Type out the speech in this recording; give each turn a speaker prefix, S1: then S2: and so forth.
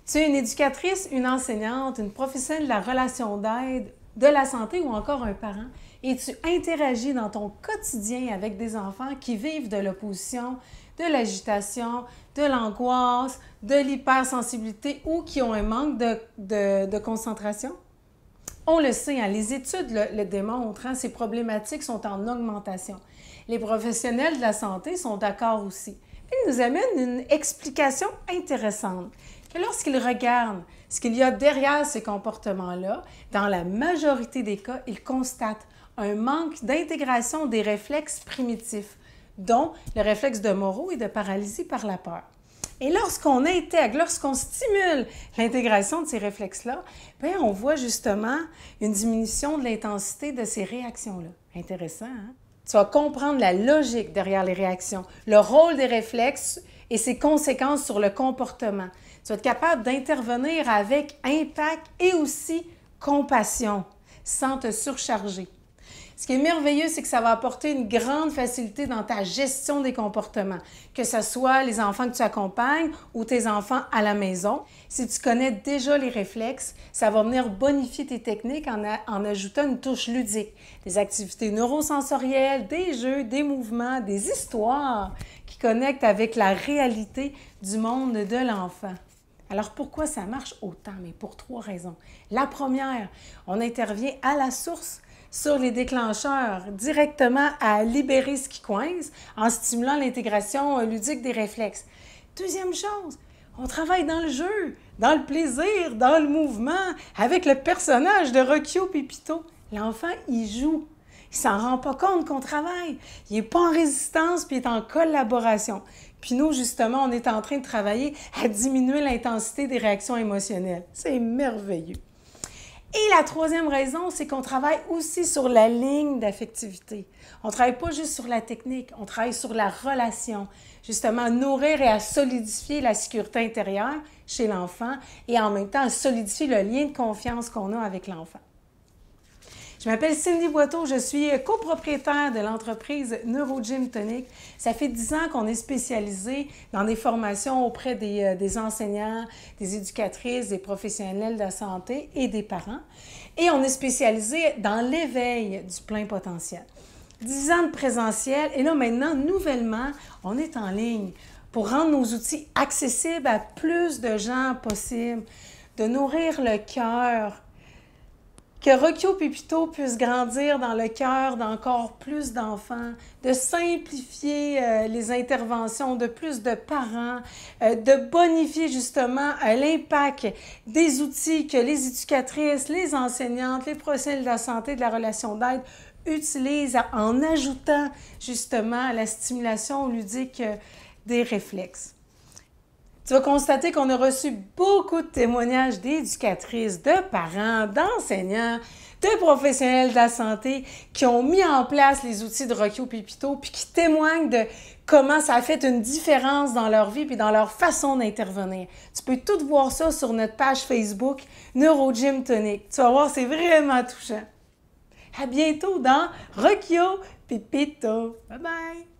S1: Tu es une éducatrice, une enseignante, une professionnelle de la relation d'aide, de la santé ou encore un parent et tu interagis dans ton quotidien avec des enfants qui vivent de l'opposition, de l'agitation, de l'angoisse, de l'hypersensibilité ou qui ont un manque de concentration. On le sait, hein, les études le démontrent, hein, ces problématiques sont en augmentation. Les professionnels de la santé sont d'accord aussi. Ils nous amènent une explication intéressante, que lorsqu'ils regardent ce qu'il y a derrière ces comportements-là, dans la majorité des cas, ils constatent un manque d'intégration des réflexes primitifs, dont le réflexe de Moro et de paralysie par la peur. Et lorsqu'on intègre, lorsqu'on stimule l'intégration de ces réflexes-là, bien, on voit justement une diminution de l'intensité de ces réactions-là. Intéressant, hein? Tu vas comprendre la logique derrière les réactions, le rôle des réflexes et ses conséquences sur le comportement. Tu vas être capable d'intervenir avec impact et aussi compassion, sans te surcharger. Ce qui est merveilleux, c'est que ça va apporter une grande facilité dans ta gestion des comportements, que ce soit les enfants que tu accompagnes ou tes enfants à la maison. Si tu connais déjà les réflexes, ça va venir bonifier tes techniques en ajoutant une touche ludique, des activités neurosensorielles, des jeux, des mouvements, des histoires qui connectent avec la réalité du monde de l'enfant. Alors, pourquoi ça marche autant? Mais pour 3 raisons. La première, on intervient à la source sur les déclencheurs, directement à libérer ce qui coince en stimulant l'intégration ludique des réflexes. Deuxième chose, on travaille dans le jeu, dans le plaisir, dans le mouvement, avec le personnage de Rocchio Pépito. L'enfant, il joue. Il s'en rend pas compte qu'on travaille. Il n'est pas en résistance, puis il est en collaboration. Puis nous, justement, on est en train de travailler à diminuer l'intensité des réactions émotionnelles. C'est merveilleux. Et la troisième raison, c'est qu'on travaille aussi sur la ligne d'affectivité. On ne travaille pas juste sur la technique, on travaille sur la relation. Justement, à nourrir et à solidifier la sécurité intérieure chez l'enfant et en même temps à solidifier le lien de confiance qu'on a avec l'enfant. Je m'appelle Cindy Boiteau, je suis copropriétaire de l'entreprise NeuroGym Tonic. Ça fait 10 ans qu'on est spécialisé dans des formations auprès des enseignants, des éducatrices, des professionnels de la santé et des parents. Et on est spécialisé dans l'éveil du plein potentiel. 10 ans de présentiel et là maintenant, nouvellement, on est en ligne pour rendre nos outils accessibles à plus de gens possible, de nourrir le cœur, que Rocchio Pépito puisse grandir dans le cœur d'encore plus d'enfants, de simplifier les interventions de plus de parents, de bonifier justement l'impact des outils que les éducatrices, les enseignantes, les professionnels de la santé, de la relation d'aide utilisent en ajoutant justement la stimulation ludique des réflexes. Tu vas constater qu'on a reçu beaucoup de témoignages d'éducatrices, de parents, d'enseignants, de professionnels de la santé qui ont mis en place les outils de Rocchio Pépito puis qui témoignent de comment ça a fait une différence dans leur vie puis dans leur façon d'intervenir. Tu peux tout voir ça sur notre page Facebook NeuroGym Tonic. Tu vas voir, c'est vraiment touchant. À bientôt dans Rocchio Pépito. Bye bye!